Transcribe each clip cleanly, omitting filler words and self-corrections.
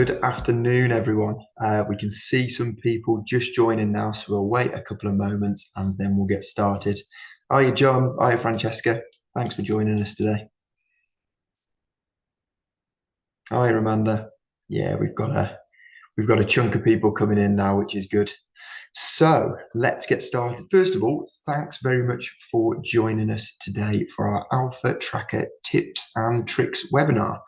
Good afternoon, everyone. We can see some people just joining now, so we'll wait a couple of moments and then we'll get started. Hiya, John. Hiya, Francesca. Thanks for joining us today. Hiya, Amanda. Yeah, we've got a chunk of people coming in now, which is good. So let's get started. First of all, thanks very much for joining us today for our Alpha Tracker Tips and Tricks webinar.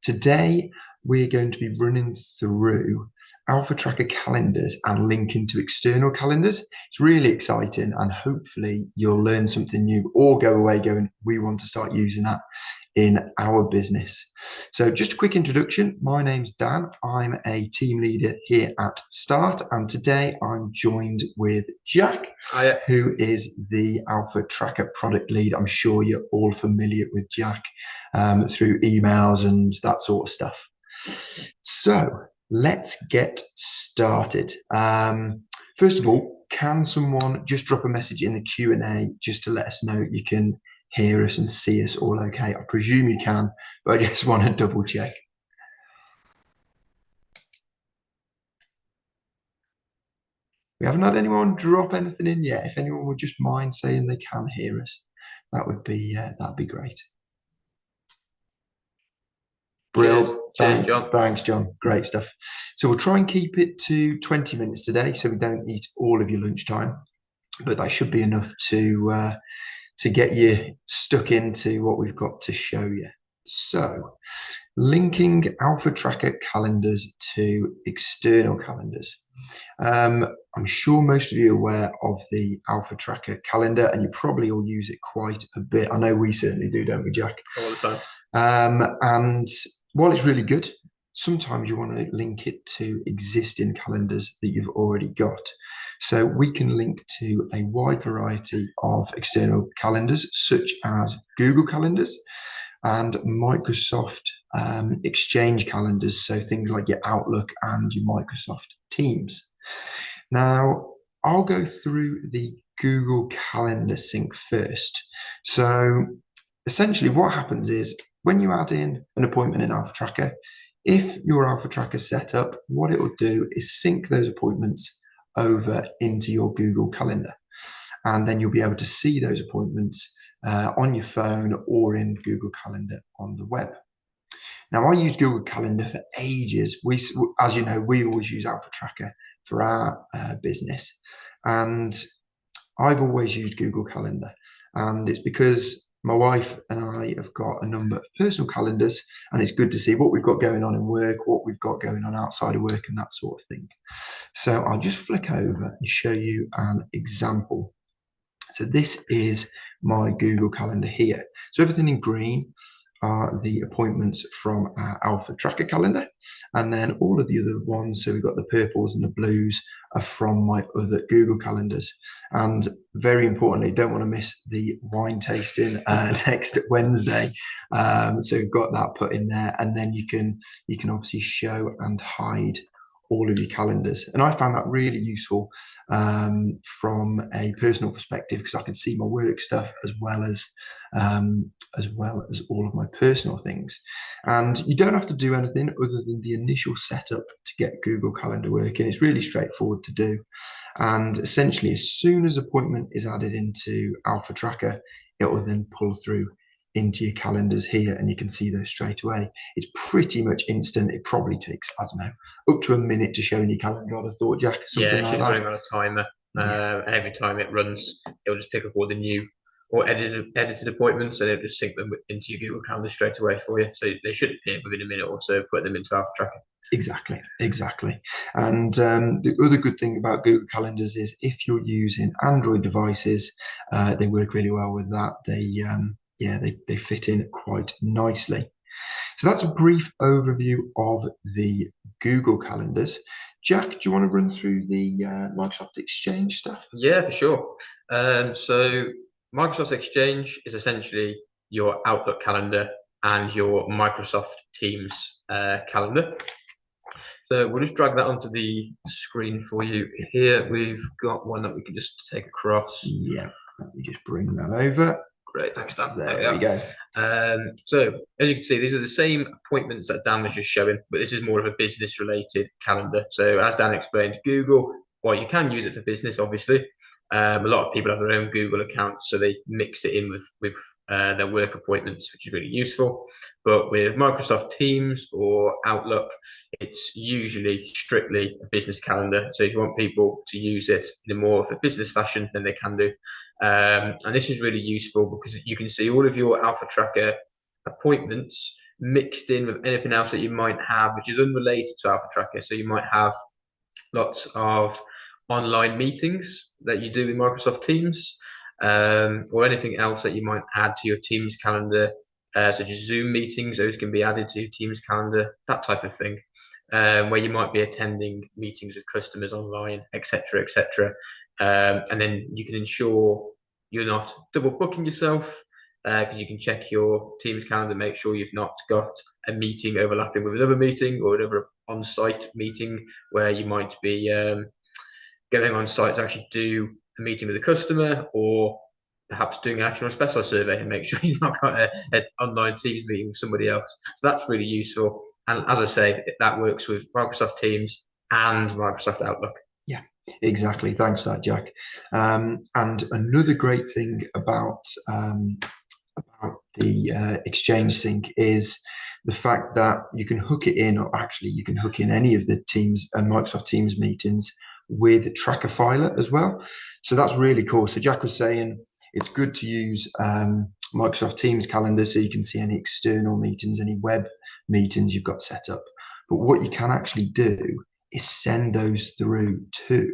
Today, we're going to be running through Alpha Tracker calendars and linking to external calendars. It's really exciting, and hopefully you'll learn something new or go away going, we want to start using that in our business. So just a quick introduction. My name's Dan. I'm a team leader here at Start, and today I'm joined with Jack, who is the Alpha Tracker product lead. I'm sure you're all familiar with Jack through emails and that sort of stuff. So let's get started. First of all, can someone just drop a message in the Q&A just to let us know you can hear us and see us all okay? I presume you can, but I just want to double check. We haven't had anyone drop anything in yet. If anyone would just mind saying they can hear us, that'd be great. Brilliant. Cheers, John. Thanks, John. Great stuff. So we'll try and keep it to 20 minutes today, so we don't eat all of your lunchtime, but that should be enough to get you stuck into what we've got to show you. So, linking Alpha Tracker calendars to external calendars. I'm sure most of you are aware of the Alpha Tracker calendar, and you probably all use it quite a bit. I know we certainly do, don't we, Jack? All the time. And while it's really good, sometimes you want to link it to existing calendars that you've already got. So we can link to a wide variety of external calendars, such as Google calendars and Microsoft Exchange calendars. So things like your Outlook and your Microsoft Teams. Now, I'll go through the Google Calendar sync first. So essentially what happens is when you add in an appointment in Alpha Tracker, if your Alpha Tracker set up, what it will do is sync those appointments over into your Google Calendar. And then you'll be able to see those appointments on your phone or in Google Calendar on the web. Now, I use Google Calendar for ages. As you know, we always use Alpha Tracker for our business. And I've always used Google Calendar. And it's because my wife and I have got a number of personal calendars, and it's good to see what we've got going on in work, what we've got going on outside of work, and that sort of thing. So I'll just flick over and show you an example. So this is my Google Calendar here. So everything in green are the appointments from our Alpha Tracker calendar, and then all of the other ones, so we've got the purples and the blues, are from my other Google calendars. And very importantly, don't want to miss the wine tasting next Wednesday. So we've got that put in there, and then you can obviously show and hide all of your calendars. And I found that really useful from a personal perspective, because I can see my work stuff as well as all of my personal things. And you don't have to do anything other than the initial setup to get Google Calendar working. It's really straightforward to do. And essentially, as soon as appointment is added into Alpha Tracker, it will then pull through into your calendars here, and you can see those straight away. It's pretty much instant. It probably takes, I don't know, up to a minute to show in your calendar, I'd have thought, Jack, something like that. Running on a timer. Every time it runs, it'll just pick up all the new or edited appointments, and it'll just sync them into your Google Calendar straight away for you. So they should appear within a minute or so, put them into Alpha Tracker. Exactly. And the other good thing about Google Calendars is if you're using Android devices, they work really well with that. They fit in quite nicely. So that's a brief overview of the Google calendars. Jack, do you want to run through the Microsoft Exchange stuff? Yeah, for sure. So Microsoft Exchange is essentially your Outlook calendar and your Microsoft Teams calendar. So we'll just drag that onto the screen for you here. We've got one that we can just take across. Yeah, let me just bring that over. Great, thanks, Dan. There we go. So as you can see, these are the same appointments that Dan was just showing, but this is more of a business-related calendar. So as Dan explained, Google, well, you can use it for business, obviously. A lot of people have their own Google accounts, so they mix it in with their work appointments, which is really useful. But with Microsoft Teams or Outlook, it's usually strictly a business calendar. So if you want people to use it in a more of a business fashion, then they can do. And this is really useful because you can see all of your Alpha Tracker appointments mixed in with anything else that you might have, which is unrelated to Alpha Tracker. So you might have lots of online meetings that you do in Microsoft Teams, or anything else that you might add to your Teams calendar, such as Zoom meetings. Those can be added to your Teams calendar, that type of thing, where you might be attending meetings with customers online, etc., etc. And then you can ensure you're not double booking yourself, because you can check your Teams calendar, make sure you've not got a meeting overlapping with another meeting or another on-site meeting where you might be going on site to actually do a meeting with a customer, or perhaps doing an actual special survey and make sure you've not got an online Teams meeting with somebody else. So that's really useful. And as I say, that works with Microsoft Teams and Microsoft Outlook. Yeah, exactly. Thanks for that, Jack. And another great thing about the Exchange Sync is the fact that you can hook it in, or actually you can hook in any of the Teams and Microsoft Teams meetings with Trackerfiler as well. So that's really cool. So Jack was saying it's good to use Microsoft Teams calendar so you can see any external meetings, any web meetings you've got set up. But what you can actually do is send those through to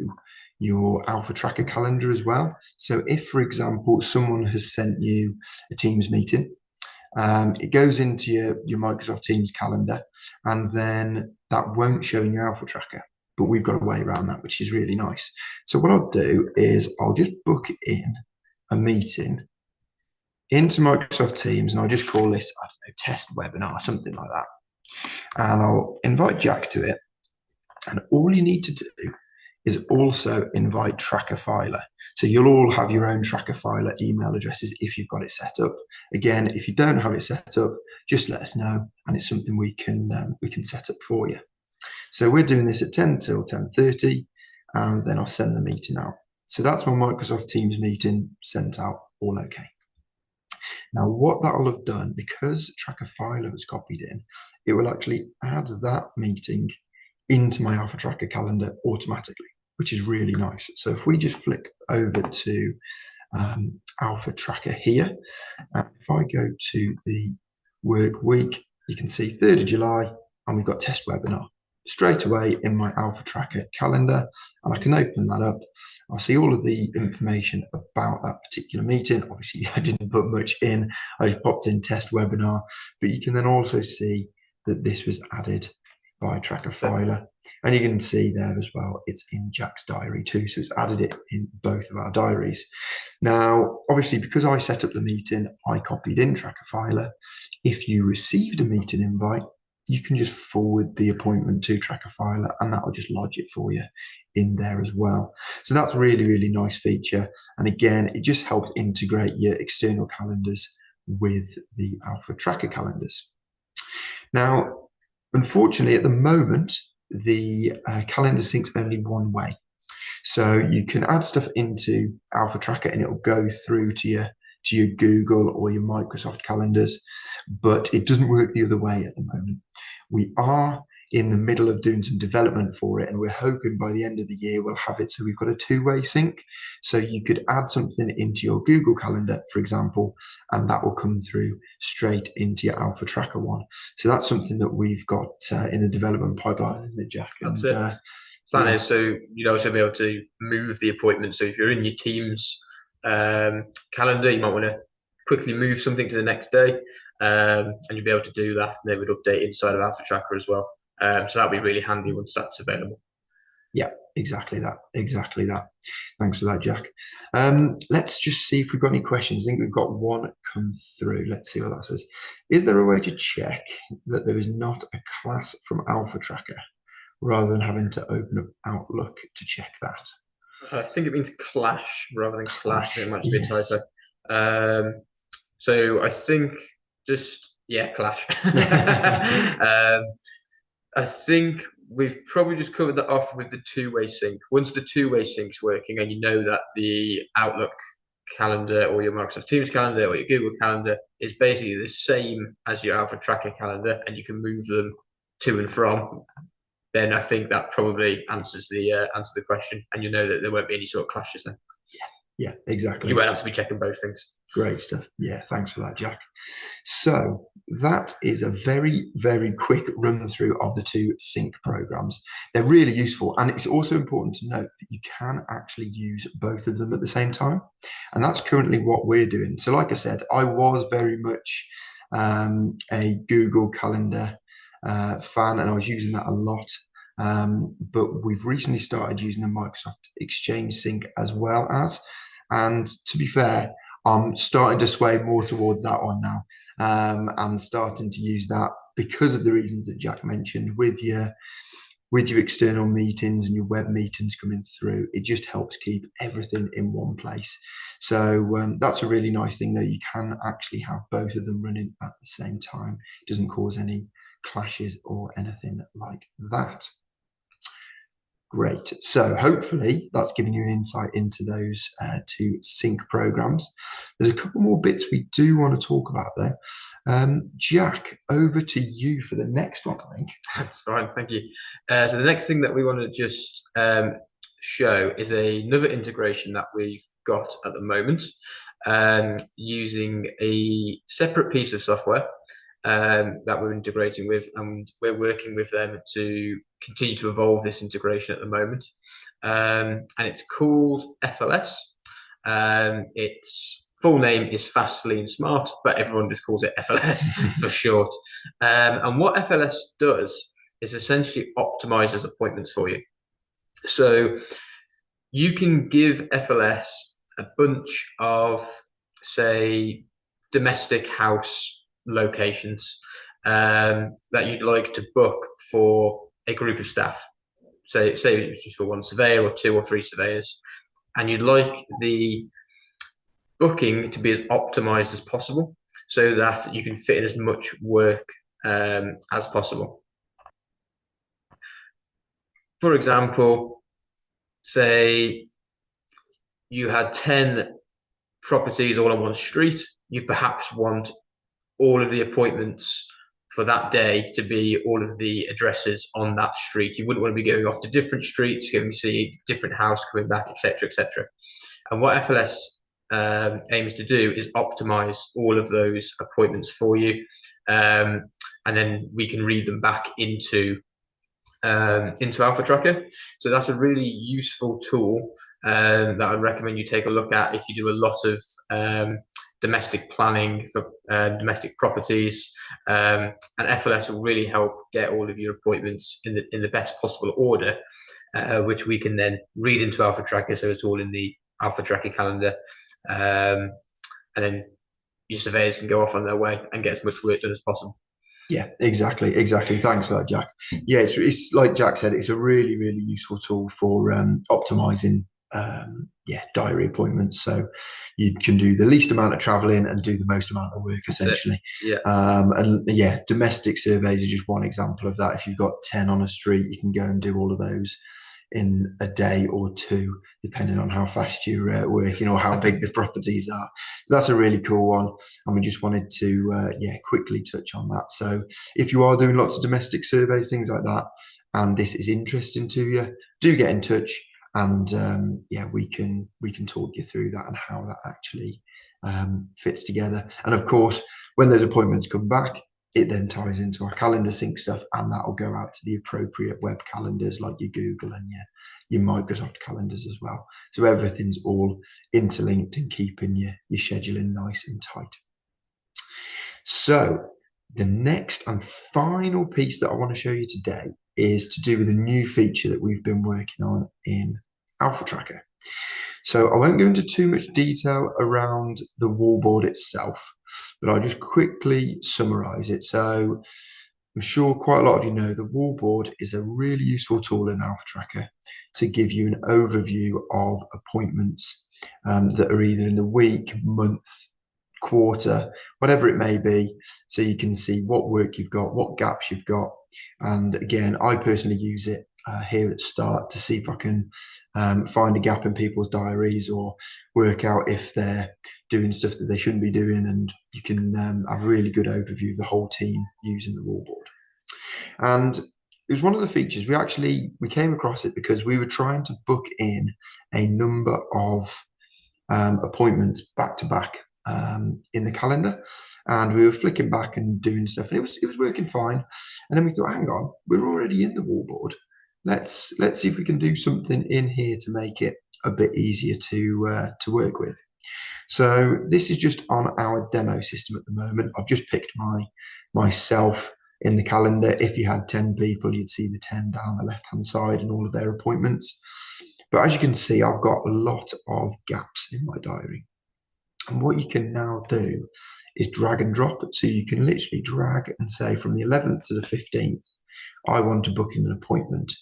your Alpha Tracker calendar as well. So if, for example, someone has sent you a Teams meeting, it goes into your Microsoft Teams calendar, and then that won't show in your Alpha Tracker. But we've got a way around that, which is really nice. So what I'll do is I'll just book in a meeting into Microsoft Teams, and I'll just call this, I don't know, test webinar, something like that. And I'll invite Jack to it. And all you need to do is also invite Trackerfiler. So you'll all have your own Trackerfiler email addresses if you've got it set up. Again, if you don't have it set up, just let us know, and it's something we can set up for you. So we're doing this at 10 till 10:30, and then I'll send the meeting out. So that's my Microsoft Teams meeting sent out, all okay. Now, what that will have done, because Trackerfiler was copied in, it will actually add that meeting into my Alpha Tracker calendar automatically, which is really nice. So if we just flick over to Alpha Tracker here, if I go to the work week, you can see 3rd of July, and we've got test webinar straight away in my Alpha Tracker calendar, and I can open that up. I'll see all of the information about that particular meeting. Obviously, I didn't put much in. I just popped in test webinar, but you can then also see that this was added by Trackerfiler, and you can see there as well, it's in Jack's diary too, so it's added it in both of our diaries. Now, obviously, because I set up the meeting, I copied in Trackerfiler. If you received a meeting invite, you can just forward the appointment to Trackerfiler, and that will just lodge it for you in there as well. So that's a really, really nice feature. And again, it just helps integrate your external calendars with the Alpha Tracker calendars. Now, unfortunately, at the moment, the calendar syncs only one way. So you can add stuff into Alpha Tracker and it'll go through to your Google or your Microsoft calendars, but it doesn't work the other way at the moment. We are in the middle of doing some development for it, and we're hoping by the end of the year we'll have it so we've got a two-way sync. So you could add something into your Google Calendar, for example, and that will come through straight into your Alpha Tracker one. So that's something that we've got in the development pipeline, isn't it, Jack? That's it. Plan is so you'd also be able to move the appointment. So if you're in your Teams calendar, you might want to quickly move something to the next day, and you'll be able to do that, and it would update inside of Alpha Tracker as well. So that'll be really handy once that's available. Yeah, exactly that. Exactly that. Thanks for that, Jack. Let's just see if we've got any questions. I think we've got one come through. Let's see what that says. Is there a way to check that there is not a class from Alpha Tracker rather than having to open up Outlook to check that? I think it means clash rather than class. It might just be a typo. So I think just yeah, clash. I think we've probably just covered that off with the two-way sync. Once the two-way sync's working, and you know that the Outlook calendar or your Microsoft Teams calendar or your Google calendar is basically the same as your Alpha Tracker calendar, and you can move them to and from, then I think that probably answers the question, and you know that there won't be any sort of clashes then. Yeah, exactly. You won't have to be checking both things. Great stuff. Yeah, thanks for that, Jack. So that is a very, very quick run through of the two sync programs. They're really useful. And it's also important to note that you can actually use both of them at the same time. And that's currently what we're doing. So like I said, I was very much a Google Calendar fan, and I was using that a lot. But we've recently started using the Microsoft Exchange Sync as well as. And to be fair, I'm starting to sway more towards that one now, and starting to use that because of the reasons that Jack mentioned with your external meetings and your web meetings coming through. It just helps keep everything in one place. So that's a really nice thing that you can actually have both of them running at the same time. It doesn't cause any clashes or anything like that. Great. So hopefully that's given you an insight into those two sync programs. There's a couple more bits we do want to talk about there. Jack, over to you for the next one, I think. That's fine, thank you. So the next thing that we want to just show is another integration that we've got at the moment, using a separate piece of software that we're integrating with, and we're working with them to continue to evolve this integration at the moment. And it's called FLS. Its full name is Fast, Lean, Smart, but everyone just calls it FLS for short. And what FLS does is essentially optimizes appointments for you. So you can give FLS a bunch of, say, domestic house locations that you'd like to book for a group of staff. Say it's just for one surveyor or two or three surveyors, and you'd like the booking to be as optimized as possible so that you can fit in as much work as possible. For example, say you had 10 properties all on one street, you perhaps want all of the appointments for that day to be all of the addresses on that street. You wouldn't want to be going off to different streets, going to see different house, coming back, etc., etc. And what FLS aims to do is optimize all of those appointments for you, and then we can read them back into Alpha Tracker. So that's a really useful tool that I'd recommend you take a look at if you do a lot of domestic planning for domestic properties, and FLS will really help get all of your appointments in the best possible order, which we can then read into Alpha Tracker, so it's all in the Alpha Tracker calendar, and then your surveyors can go off on their way and get as much work done as possible. Yeah, exactly. Thanks for that, Jack. Yeah, it's like Jack said, it's a really, really useful tool for optimizing diary appointments. So you can do the least amount of traveling and do the most amount of work, essentially. Yeah. Domestic surveys are just one example of that. If you've got 10 on a street, you can go and do all of those in a day or two, depending on how fast you're working or how big the properties are. So that's a really cool one, and we just wanted to quickly touch on that. So if you are doing lots of domestic surveys, things like that, and this is interesting to you, do get in touch, and we can talk you through that and how that actually fits together. And of course, when those appointments come back, it then ties into our calendar sync stuff, and that will go out to the appropriate web calendars like your Google and your Microsoft calendars as well. So everything's all interlinked and keeping your scheduling nice and tight. So the next and final piece that I want to show you today is to do with a new feature that we've been working on in Alpha Tracker. So I won't go into too much detail around the wallboard itself, but I'll just quickly summarize it. So I'm sure quite a lot of you know the wallboard is a really useful tool in Alpha Tracker to give you an overview of appointments that are either in the week, month, quarter, whatever it may be, so you can see what work you've got, what gaps you've got. And again, I personally use it here at the start to see if I can find a gap in people's diaries or work out if they're doing stuff that they shouldn't be doing, and you can have a really good overview of the whole team using the Wallboard. And it was one of the features we came across it because we were trying to book in a number of appointments back to back in the calendar, and we were flicking back and doing stuff, and it was working fine. And then we thought, hang on, we're already in the Wallboard. Let's see if we can do something in here to make it a bit easier to work with. So this is just on our demo system at the moment. I've just picked myself in the calendar. If you had 10 people, you'd see the 10 down the left hand side and all of their appointments. But as you can see, I've got a lot of gaps in my diary. And what you can now do is drag and drop. So you can literally drag and say from the 11th to the 15th, I want to book in an appointment.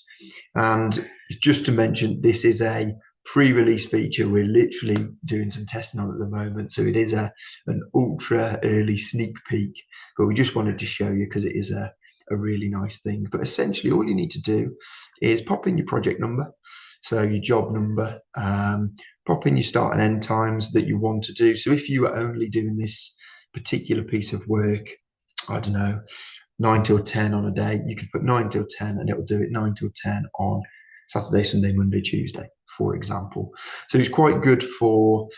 And just to mention, this is a pre-release feature. We're literally doing some testing on at the moment. So it is an ultra early sneak peek, but we just wanted to show you because it is a really nice thing. But essentially all you need to do is pop in your project number. So your job number, pop in your start and end times that you want to do. So if you are only doing this particular piece of work, I don't know, 9 till 10 on a day, you could put 9 till 10 and it will do it 9 till 10 on Saturday, Sunday, Monday, Tuesday, for example. So it's quite good for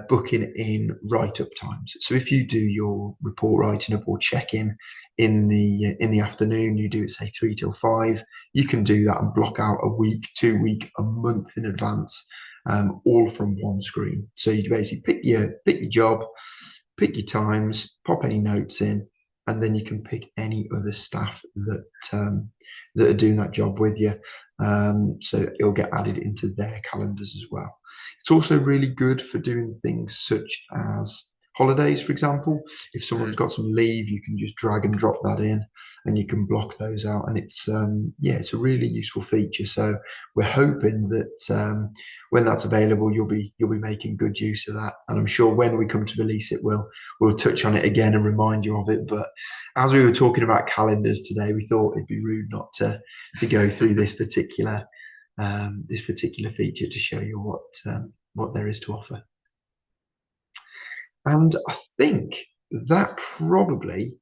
booking in write-up times. So if you do your report writing up or check-in in the afternoon, you do it say 3 till 5, you can do that and block out a week, 2 week, a month in advance, all from one screen. So you basically pick your job, pick your times, pop any notes in, and then you can pick any other staff that are doing that job with you. So it'll get added into their calendars as well. It's also really good for doing things such as holidays, for example. If someone's got some leave, you can just drag and drop that in and you can block those out. And it's it's a really useful feature. So we're hoping that when that's available, you'll be making good use of that. And I'm sure when we come to release it, we'll touch on it again and remind you of it. But as we were talking about calendars today, we thought it'd be rude not to go through this particular feature to show you what there is to offer. And I think that probably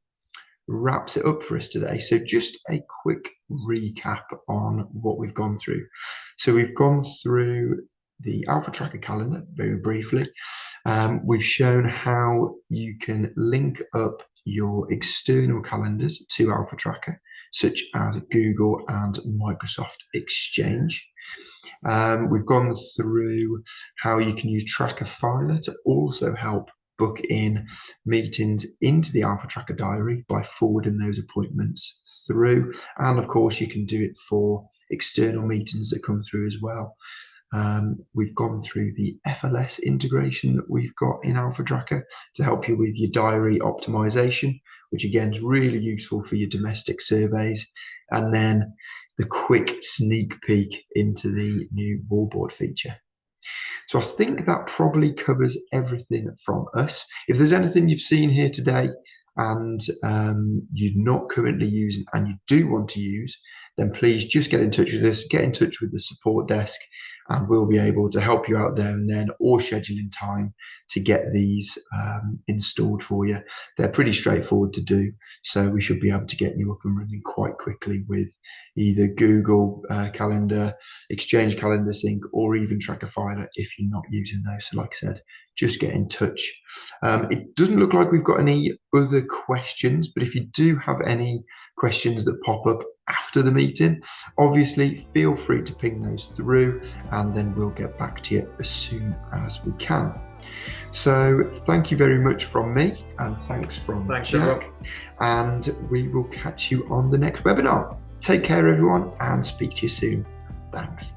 wraps it up for us today. So just a quick recap on what we've gone through. So we've gone through the Alpha Tracker calendar very briefly. We've shown how you can link up your external calendars to Alpha Tracker, such as Google and Microsoft Exchange. We've gone through how you can use Tracker Filer to also help book in meetings into the Alpha Tracker diary by forwarding those appointments through. And of course, you can do it for external meetings that come through as well. We've gone through the FLS integration that we've got in Alpha Tracker to help you with your diary optimization, which again is really useful for your domestic surveys. And then the quick sneak peek into the new Wallboard feature. So I think that probably covers everything from us. If there's anything you've seen here today and you're not currently using and you do want to use, then please just get in touch with us, get in touch with the support desk, and we'll be able to help you out there and then, or schedule in time to get these installed for you. They're pretty straightforward to do, so we should be able to get you up and running quite quickly with either Google Calendar, Exchange Calendar Sync, or even Tracker Filer if you're not using those. So like I said, just get in touch. It doesn't look like we've got any other questions, but if you do have any questions that pop up after the meeting, obviously feel free to ping those through and then we'll get back to you as soon as we can. So thank you very much from me, and thanks from Jack, everyone. And we will catch you on the next webinar. Take care everyone, and speak to you soon. Thanks.